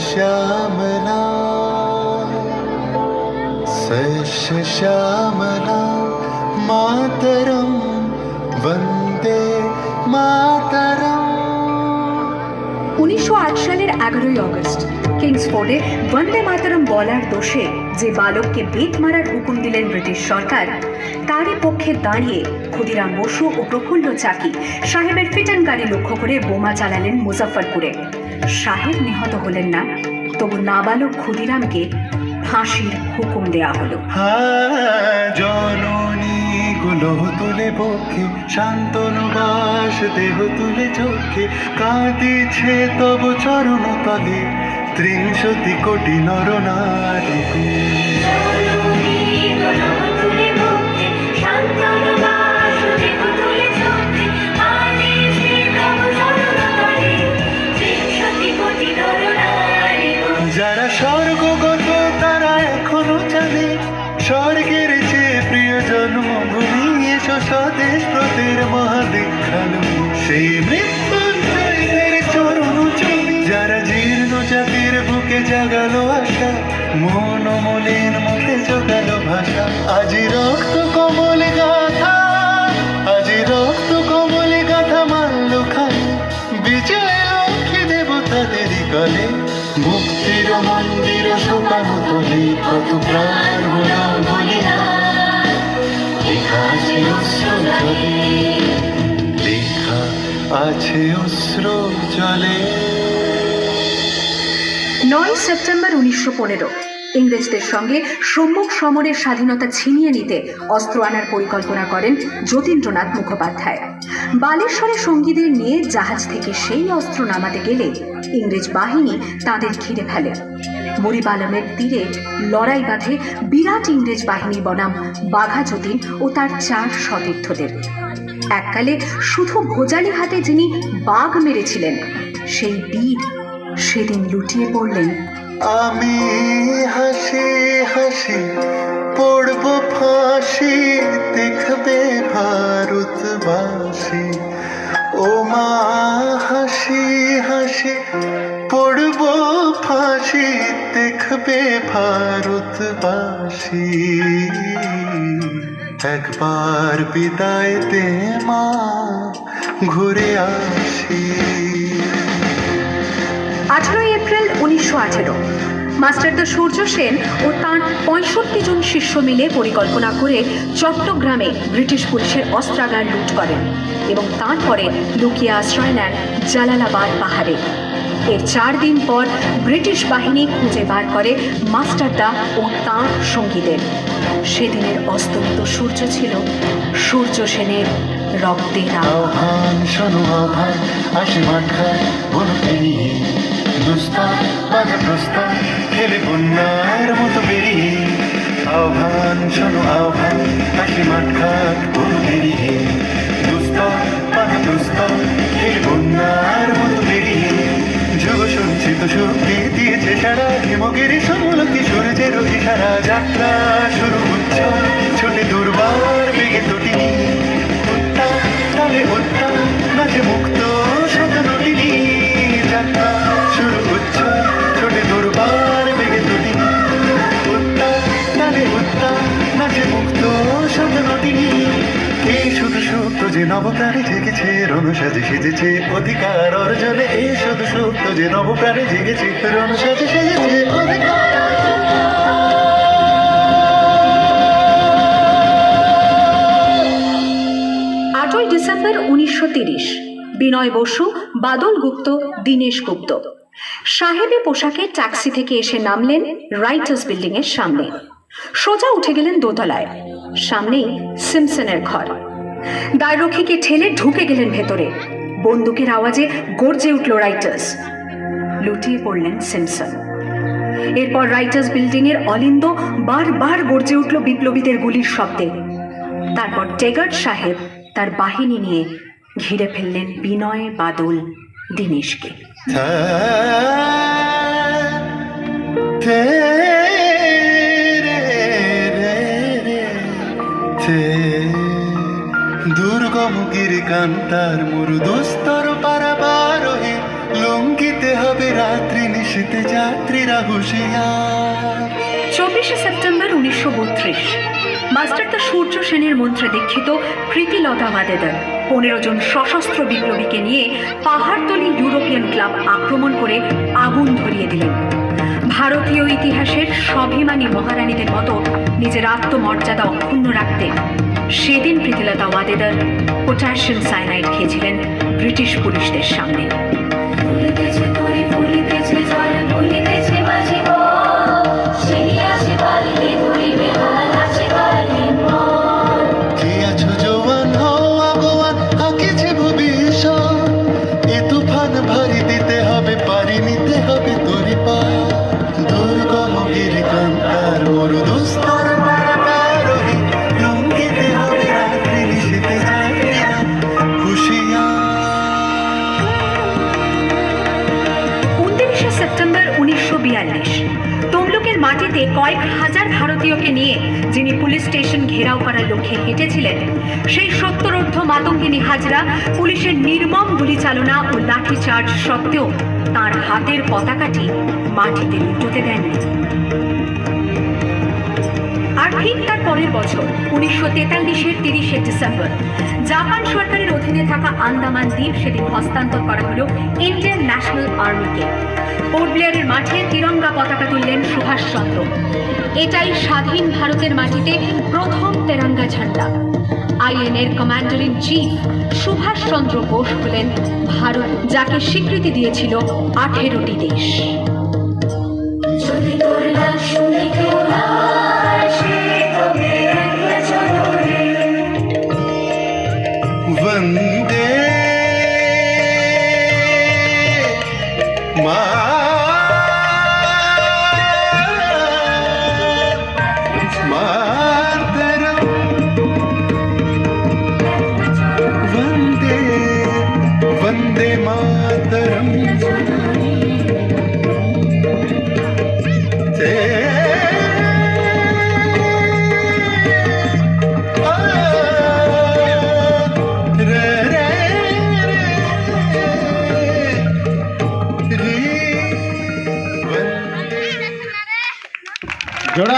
श्यामला सस्य श्यामला मातरम वंदे मातरम। 1908 সালের 11ই অগস্ট কিংসফোর্ডে বন্দে মাতরম বলার দোষে যে বালককে বেত মারার হুকুম দিলেন ব্রিটিশ সরকার, তারই পক্ষে দাঁড়িয়ে ক্ষুদিরাম বসু ও প্রফুল্ল চাকি সাহেবের ফিটন গাড়ি লক্ষ্য করে বোমা চালালেন মুজফ্ফরপুরে। সাহেব নিহত হলেন না, তবু নাবালক ক্ষুদিরামকে ফাঁসির হুকুম দেয়া হলো। জননী গুলো তুলে বক্ষে শান্তনু বাস দেহ তুলে চোখে কাঁদিছে তব চরণ তলে ৩০ কোটি নর নারী। যারা স্বর্গগত তারা এখনো জানে স্বর্গের চেয়ে প্রিয় জন্মভূমি এসো স্বদেশ প্রতের মহাদীক্ষালু সেই মৃত্যুঞ্জয়ীদের চরণ ছবি। যারা জীর্ণ জাতির বুকে জাগালো আশা মন মলিন মুখে জোগালো ভাষা। আজি রক্ত কমল গাথা আজি রক্ত কমল গাথা মাল্য খায় বিজয় লক্ষ্মী দেবতাদেরই কলে মুক্তির মন্দির শোকানো তোলে কত প্রাণ হলো বলিয়া লেখা আছে অশ্রু জলে লেখা আছে অশ্রু জলে। 9 সেপ্টেম্বর 1915 ইংরেজদের সঙ্গে সম্মুখ সমরের স্বাধীনতা ছিনিয়ে নিতে অস্ত্র আনার পরিকল্পনা করেন যতীন্দ্রনাথ মুখোপাধ্যায়। বালেশ্বরে সঙ্গীদের নিয়ে জাহাজ থেকে সেই অস্ত্র নামাতে গেলে ইংরেজ বাহিনী তাদের ঘিরে ফেলে। মরিবালমের তীরে লড়াই বাঁধে বিরাট ইংরেজ বাহিনী বনাম বাঘা যতীন ও তার 4 সতীর্থদের। এককালে শুধু ভোজালি হাতে যিনি বাঘ মেরেছিলেন, সেই বীর সেদিন লুটিয়ে পড়লেন। আমি হাসি হাসি পড়ব ফাঁসি দেখবে ভারতবাসী ও মা হাসি হাসি পড়ব ফাঁসি দেখবে ভারতবাসী। একবার বিদায় দে মা ঘুরে আসি। 18 এপ্রিল 1918 মাস্টারদা সূর্য সেন ও তাঁর 65 জন শিষ্য মিলে পরিকল্পনা করে চট্টগ্রামে ব্রিটিশ পুলিশের অস্ত্রাগার লুট করেন এবং তারপরে লুকিয়ে আশ্রয় নেন জালালাবাদ পাহাড়ে। এর 4 দিন পর ব্রিটিশ বাহিনী খুঁজে বার করে মাস্টারদা ও তাঁর সঙ্গীদের। সেদিনের অস্তমিত সূর্য ছিল সূর্য সেনের রক্তের আহ্বান শোনো আহ্বান আসে মাঠায় বন পেরিয়ে দুস্তার বাধা প্রস্তার ফেলে বন্যার মতো বেরিয়ে। আহ্বান শোনো আহ্বান আসে মাঠায় বন পেরিয়ে দুস্তার বাধা প্রস্তার ফেলে বন্যার মতো বেরিয়ে। যুগ সঞ্চিত শক্তি দিয়েছে সারা হিমগিরি সমলকি সূর্যের ইশারা। যাত্রা শুরু হচ্ছে ছোটে দুর্বার বেগে তটিনী উত্তাপ তালে উত্তাপ নাচে মুক্ত শতনটিনী। যাত্রা শুরু হচ্ছে ছোটে দুর্বার বেগে তটিনী উত্তাপ তালে উত্তাপ নাচে মুক্ত শতনটিনী। এই শুধু সত্য যে নবপ্রাণে জেগেছে রণসাজে সেজেছে অধিকার অর্জনে। এই শুধু সত্য যে নবপ্রাণে জেগেছে রণসাজে সেজেছে অধিকার। 8 ডিসেম্বর 1930 বিনয় বসু, বাদল গুপ্ত, দীনেশ গুপ্ত সাহেবী পোশাকে ট্যাক্সি থেকে এসে নামলেন রাইটার্স বিল্ডিং এর সামনে। সোজা উঠে গেলেন দোতলায়। সামনেই সিমসনের ঘর। দ্বাররক্ষীকে ঠেলে ঢুকে গেলেন ভেতরে। বন্দুকের আওয়াজে গর্জে উঠল রাইটার্স। লুটিয়ে পড়লেন সিমসন। এরপর রাইটার্স বিল্ডিং এর অলিন্দ বারবার গর্জে উঠল বিপ্লবীদের গুলির শব্দে। তারপর টেগার্ট সাহেব তার বাহিনী নিয়ে ঘিরে ফেললেন বিনয়, বাদল, দীনেশকে। দুর্গম গিরিকান্তার মরুদুস্তর পারাবার হে লঙ্ঘিতে হবে রাত্রি নিশা নিশীতে যাত্রীরা হুঁশিয়ার। 24শে সেপ্টেম্বর 1932 মাস্টারদা সূর্য সেনের মন্ত্রে দীক্ষিত প্রীতিলতা ওয়াদেদার 15 জন সশস্ত্র বিপ্লবীকে নিয়ে পাহাড়তলি ইউরোপিয়ান ক্লাব আক্রমণ করে আগুন ধরিয়ে দিলেন। ভারতীয় ইতিহাসের স্বাভিমানী মহারানীদের মতো নিজের আত্মমর্যাদা অক্ষুণ্ণ রাখতে সেদিন প্রীতিলতা ওয়াদেদার পটাশিয়াম সায়ানাইড খেয়েছিলেন ব্রিটিশ পুলিশদের সামনে। ফুলিতেছে তরি ফুলিতেছে জল ফুলিতেছে মাঝে সেই আছে বালিতে ধরিবে হাল আছে কালীন মন। কে আছো জোয়ান হও আগোয়ান আঁকেছে ভবিষ্যৎ, এ তুফান ভারী দিতে হবে পারি নিতে হবে তোরি পা। দুর্গম গিরিকান্তার মরু দুস্তর পারোহী লঙ্ঘিতে হবে রাত্রি নিশীতে যাত্রীরা হুঁশিয়ার। 29শে সেপ্টেম্বর 1942 তমলুকের মাটিতে কয়েক হাজার ভারতীয়কে নিয়ে যিনি পুলিশ স্টেশন ঘেরাও করার লক্ষ্যে হেঁটেছিলেন, সেই সত্তরোর্ধ্ব মাতঙ্গিনী হাজরা পুলিশের নির্মম গুলিচালনা ও লাঠিচার্জ সত্ত্বেও তার হাতের পতাকাটি মাটিতে লুটোতে দেননি। আর ঠিক তার পরের বছর 1943-এর 30শে ডিসেম্বর জাপান সরকারের অধীনে থাকা আন্দামান দ্বীপ সেদিন হস্তান্তর করা হলো ইন্ডিয়ান ন্যাশনাল আর্মিকে। পোর্ট ব্লেয়ারের মাঠে তিরঙ্গা পতাকা তুললেন সুভাষচন্দ্র। এটাই স্বাধীন ভারতের মাটিতে প্রথম তেরঙ্গা ঝান্ডা। আইএনএর commander in chief Subhash Chandra Bose হলেন ভারত, যাকে স্বীকৃতি দিয়েছিল 18টি দেশ। যদি তোর ডাক শুনে কেউ না আসে তবে একলা চলো রে। वंदे मातरम, वंदे वंदे मातरम। जोड़ा